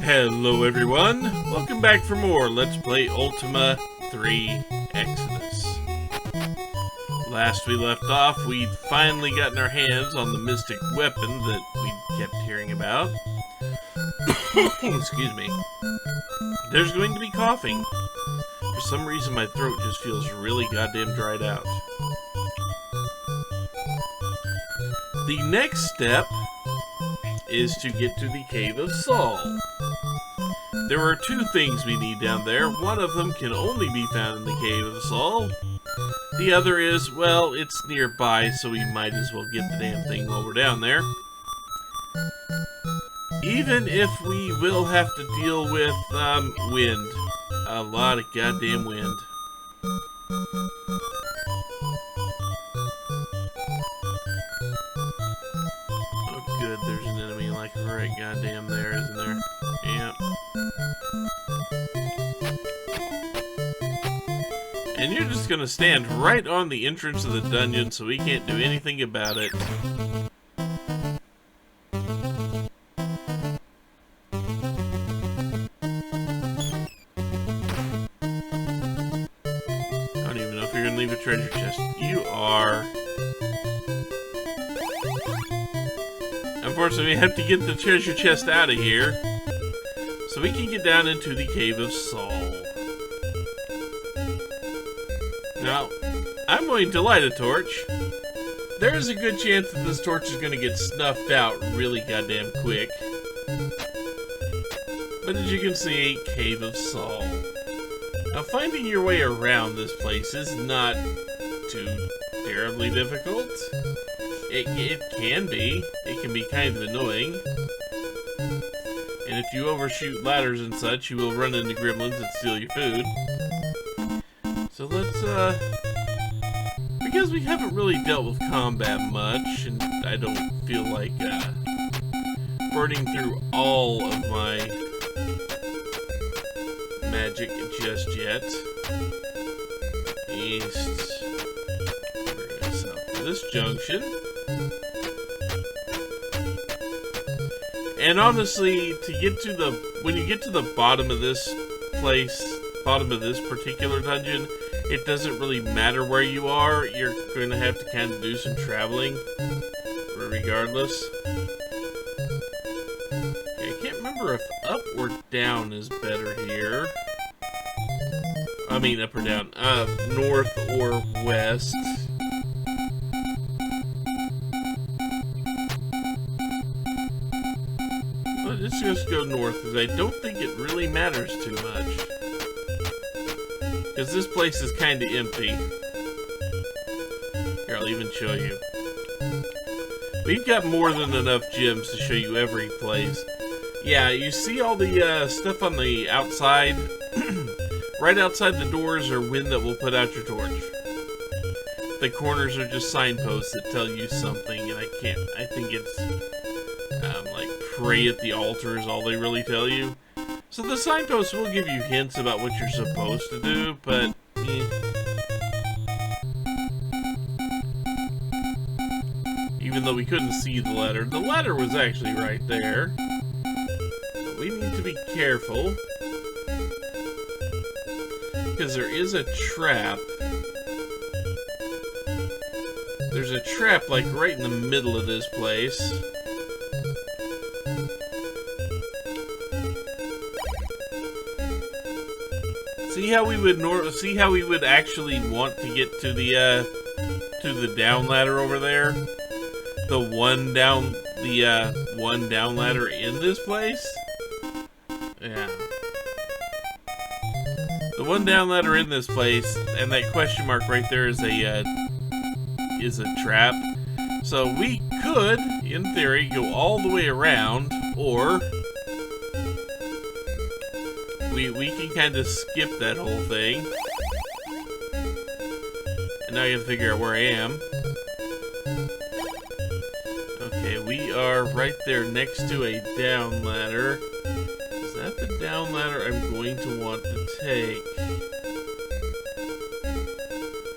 Hello everyone, welcome back for more Let's Play Ultima 3 Exodus. Last we left off, we'd finally gotten our hands on the mystic weapon that we kept hearing about. Excuse me. There's going to be coughing. For some reason my throat just feels really goddamn dried out. The next step is to get to the Cave of Saul. There are two things we need down there. One of them can only be found in the Cave of Saul. The other is, well, it's nearby, so we might as well get the damn thing while we're down there. Even if we will have to deal with, wind. A lot of goddamn wind. Oh good, there's an enemy like right goddamn there, isn't there? Yeah. And you're just gonna stand right on the entrance of the dungeon so we can't do anything about it. I don't even know if you're gonna leave a treasure chest. You are. Unfortunately, we have to get the treasure chest out of here so we can get down into the Cave of Saul. Now, I'm going to light a torch. There is a good chance that this torch is going to get snuffed out really goddamn quick. But as you can see, Cave of Saul. Now, finding your way around this place is not too terribly difficult. It can be. It can be kind of annoying. And if you overshoot ladders and such, you will run into gremlins that steal your food. So let's, because we haven't really dealt with combat much, and I don't feel like, burning through all of my magic just yet. East. Bring us up to this junction. And honestly, when you get to the bottom of this place, bottom of this particular dungeon, it doesn't really matter where you are. You're going to have to kind of do some traveling, regardless. I can't remember if up or down is better here. I mean, up or down. North or west. Let's just go north, because I don't think it really matters too much. Because this place is kind of empty. Here, I'll even show you. We've got more than enough gems to show you every place. Yeah, you see all the stuff on the outside? Right outside the doors are wind that will put out your torch. The corners are just signposts that tell you something, and I think it's, like, pray at the altar is all they really tell you. So the signposts will give you hints about what you're supposed to do, but even though we couldn't see the ladder was actually right there. But we need to be careful, because there is a trap. There's a trap like right in the middle of this place. See how we would actually want to get to the down ladder over there? The one down ladder in this place? Yeah. The one down ladder in this place, and that question mark right there is a trap. So we could, in theory, go all the way around, or we can kind of skip that whole thing. And now I gotta figure out where I am. Okay, we are right there next to a down ladder. Is that the down ladder I'm going to want to take?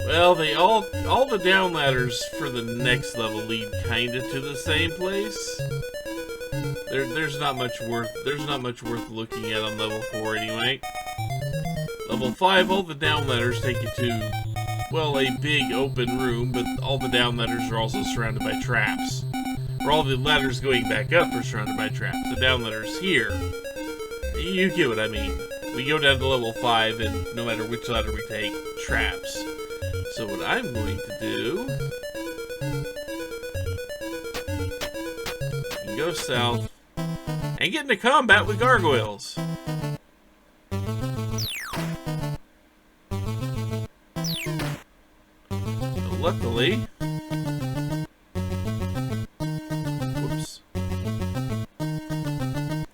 Well, all the down ladders for the next level lead kinda to the same place. There's not much worth looking at on level 4 anyway. Level 5, all the down ladders take you to, well, a big open room, but all the down ladders are also surrounded by traps. Or all the ladders going back up are surrounded by traps. The down ladders here, you get what I mean. We go down to level 5, and no matter which ladder we take, traps. So what I'm going to do, go south and get into combat with gargoyles. Luckily, whoops,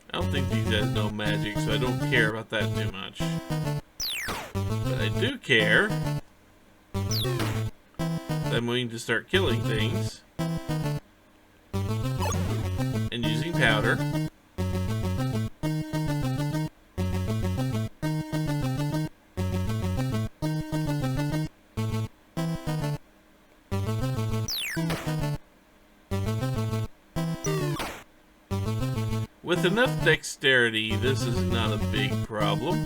I don't think these guys know magic, so I don't care about that too much. But I do care that I'm willing to start killing things and using powder. With enough dexterity, this is not a big problem.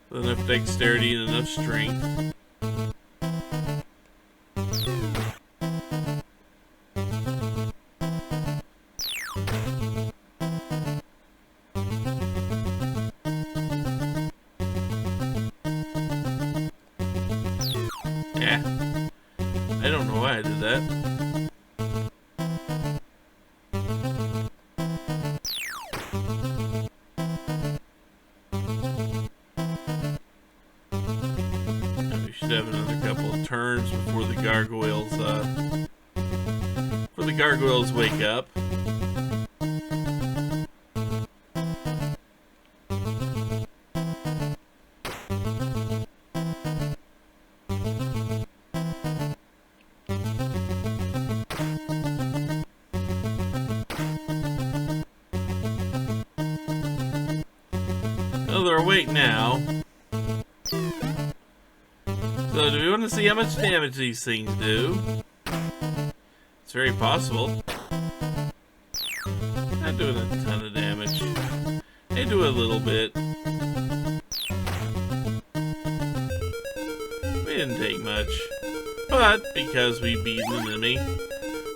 With enough dexterity and enough strength. Yeah. I don't know why I did that. We should have another couple of turns before the gargoyles wake up. Oh, they're awake now. So, do we want to see how much damage these things do? It's very possible. Not doing a ton of damage. They do a little bit. We didn't take much. But, because we beat an enemy,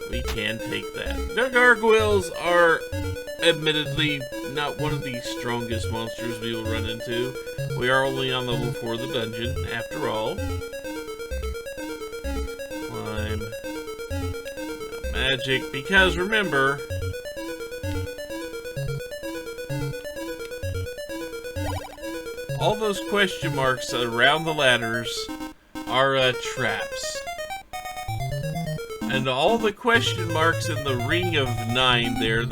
we can take that. The gargoyles are admittedly not one of the strongest monsters we will run into. We are only on level 4 of the dungeon, after all. Climb. Magic, because remember, all those question marks around the ladders are traps. And all the question marks in the ring of 9 there,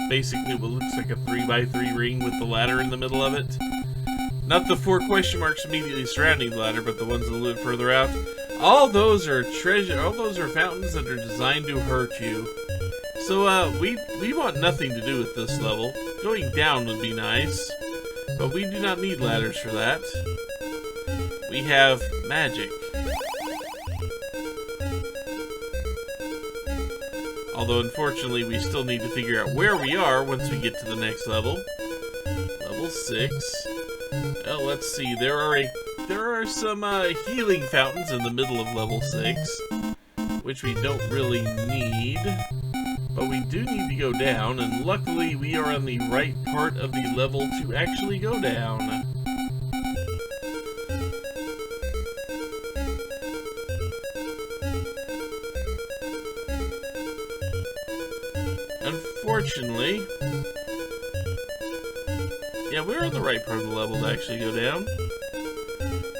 basically what looks like a 3x3 ring with the ladder in the middle of it. Not the 4 question marks immediately surrounding the ladder, but the ones a little bit further out. All those are fountains that are designed to hurt you. So, we want nothing to do with this level. Going down would be nice, but we do not need ladders for that. We have magic. Although, unfortunately, we still need to figure out where we are once we get to the next level. Level 6. Well, let's see. There are some healing fountains in the middle of level 6, which we don't really need. But we do need to go down, and luckily we are on the right part of the level to actually go down. Unfortunately, yeah, we're on the right part of the level to actually go down.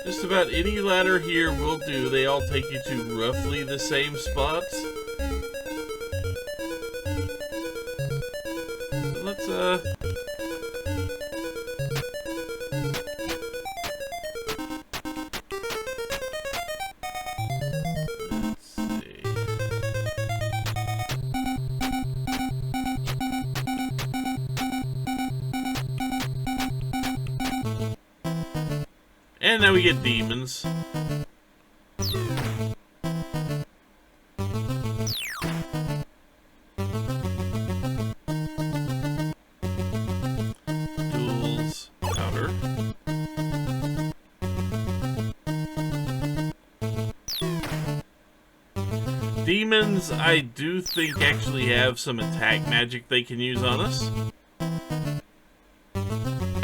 Just about any ladder here will do. They all take you to roughly the same spots. So let's, and now we get demons. Demons, I do think, actually have some attack magic they can use on us.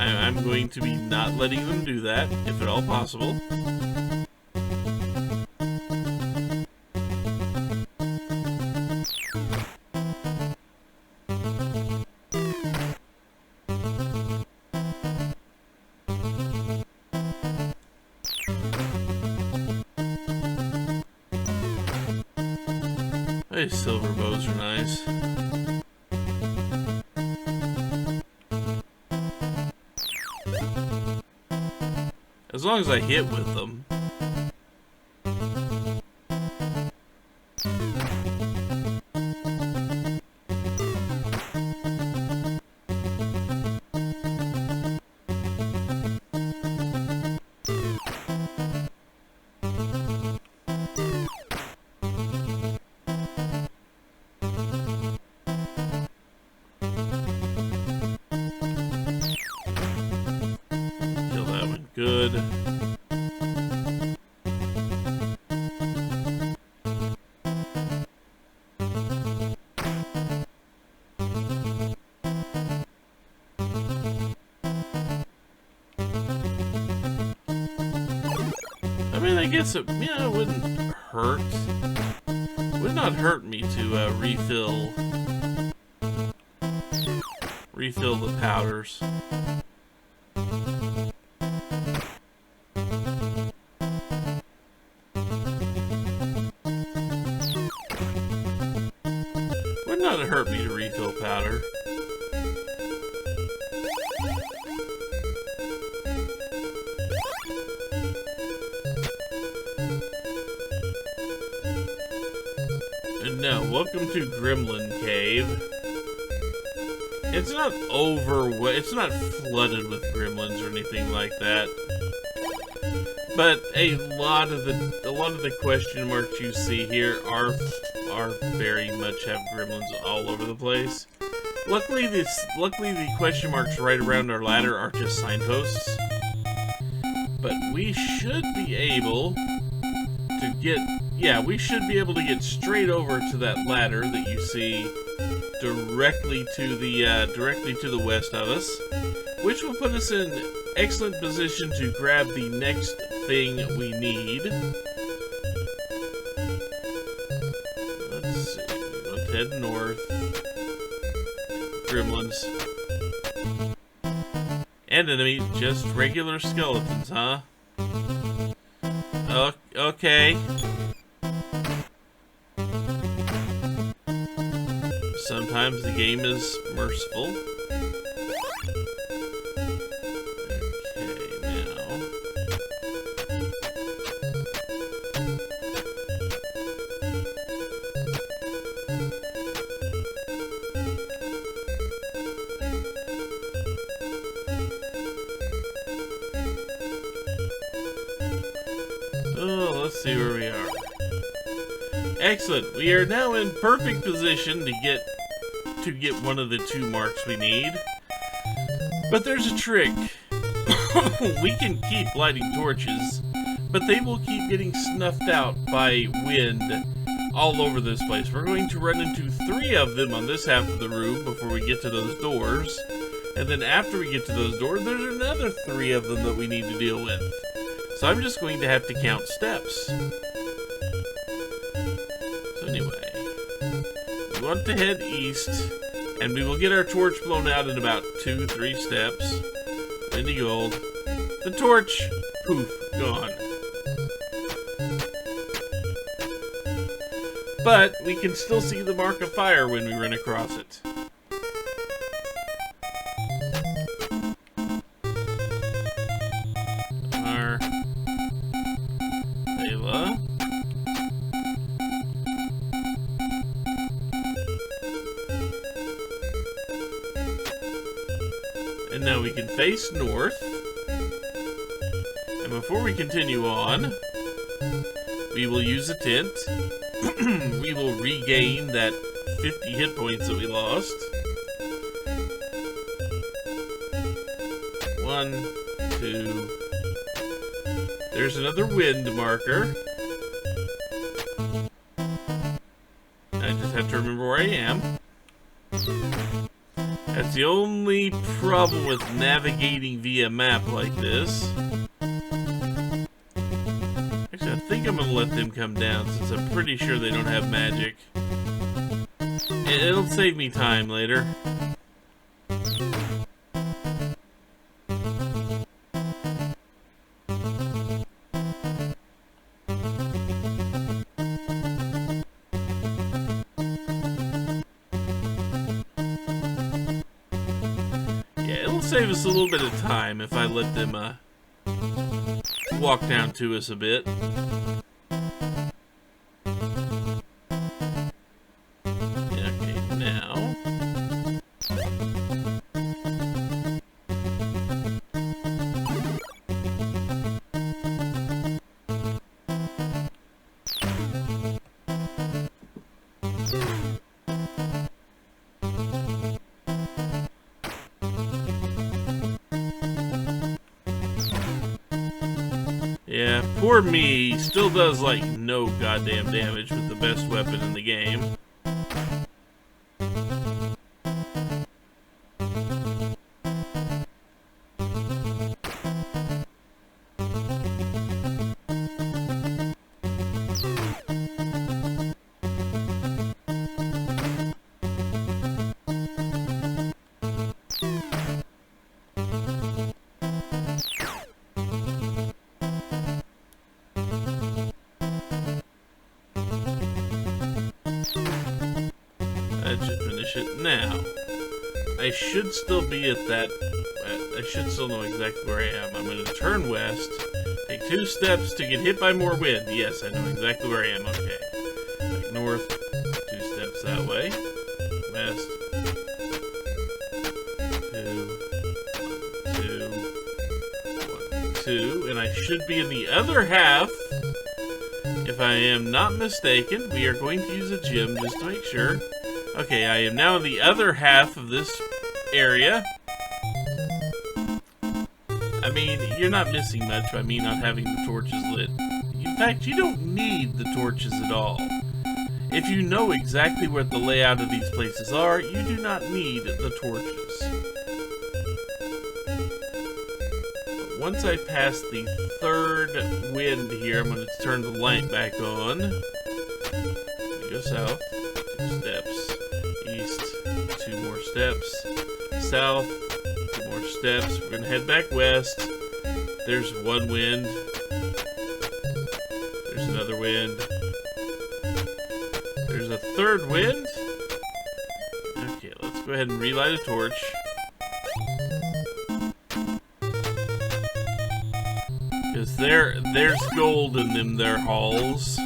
I'm going to be not letting them do that, if at all possible. These silver bows are nice. As long as I hit with them. Good. I mean, I guess it, it wouldn't hurt. Would not hurt me to refill the powders. Would not hurt me to refill powder. And now, welcome to Gremlin Cave. It's not it's not flooded with gremlins or anything like that. But a lot of the question marks you see here are very much have gremlins all over the place. Luckily the question marks right around our ladder are just signposts. But we should be able to get straight over to that ladder that you see directly to the west of us, which will put us in excellent position to grab the next thing we need. Let's see, let's head north. Gremlins. And enemy, just regular skeletons, huh? Okay. Sometimes the game is merciful. Okay, now. Oh, let's see where we are. Excellent. We are now in perfect position to get one of the 2 marks we need. But there's a trick. We can keep lighting torches, but they will keep getting snuffed out by wind all over this place. We're going to run into 3 of them on this half of the room before we get to those doors. And then after we get to those doors, there's another 3 of them that we need to deal with. So I'm just going to have to count steps. So anyway, we want to head east, and we will get our torch blown out in about 2-3 steps. Windy gold. The torch, poof, gone. But we can still see the mark of fire when we run across it. Our Layla. And now we can face north. And before we continue on, we will use a tent. We will regain that 50 hit points that we lost. 1, 2. There's another wind marker. I just have to remember where I am. That's the only problem with navigating via map like this. Actually, I think I'm gonna let them come down since I'm pretty sure they don't have magic. It'll save me time later. Save us a little bit of time if I let them walk down to us a bit. Okay, now yeah, poor me still does like no goddamn damage with the best weapon in the game. Now, I should still be at that, I should still know exactly where I am. I'm going to turn west, take 2 steps to get hit by more wind. Yes, I know exactly where I am, okay. Like north, 2 steps that way, west, 2, and I should be in the other half. If I am not mistaken, we are going to use a gem just to make sure. Okay, I am now in the other half of this area. I mean, you're not missing much by me not having the torches lit. In fact, you don't need the torches at all. If you know exactly where the layout of these places are, you do not need the torches. But once I pass the 3rd wind here, I'm going to turn the light back on. Go south, 2 steps. East, 2 more steps. South, 2 more steps. We're gonna head back west. There's 1 wind. There's another wind. There's a 3rd wind. Okay, let's go ahead and relight a torch. Because there's gold in them there halls.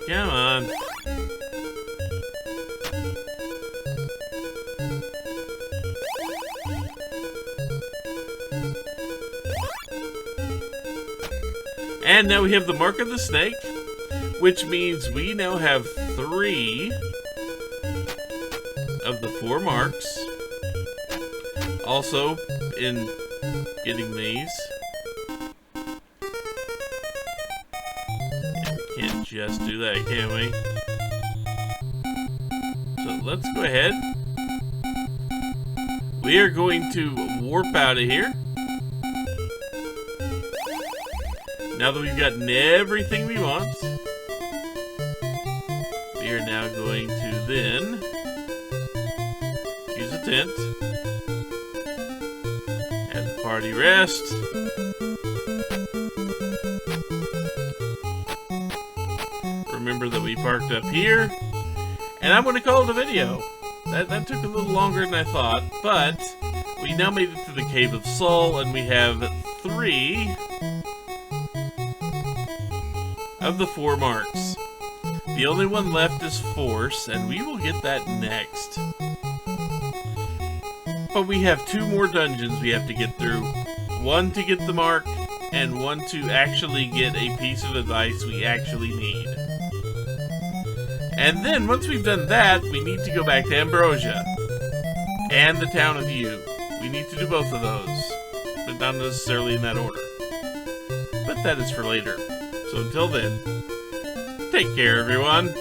Come on. And now we have the mark of the snake, which means we now have 3 of the 4 marks. Also, in getting these, can't just do that, can we? So let's go ahead. We are going to warp out of here. Now that we've gotten everything we want, we are now going to then use a tent. Have the party rest. Remember that we parked up here, and I'm going to call it a video. That took a little longer than I thought, but we now made it to the Cave of Sol, and we have 3 of the 4 marks. The only one left is Force, and we will get that next. But we have 2 more dungeons we have to get through. 1 to get the mark, and 1 to actually get a piece of advice we actually need. And then, once we've done that, we need to go back to Ambrosia. And the Town of You. We need to do both of those. but not necessarily in that order. But that is for later. So until then, take care, everyone.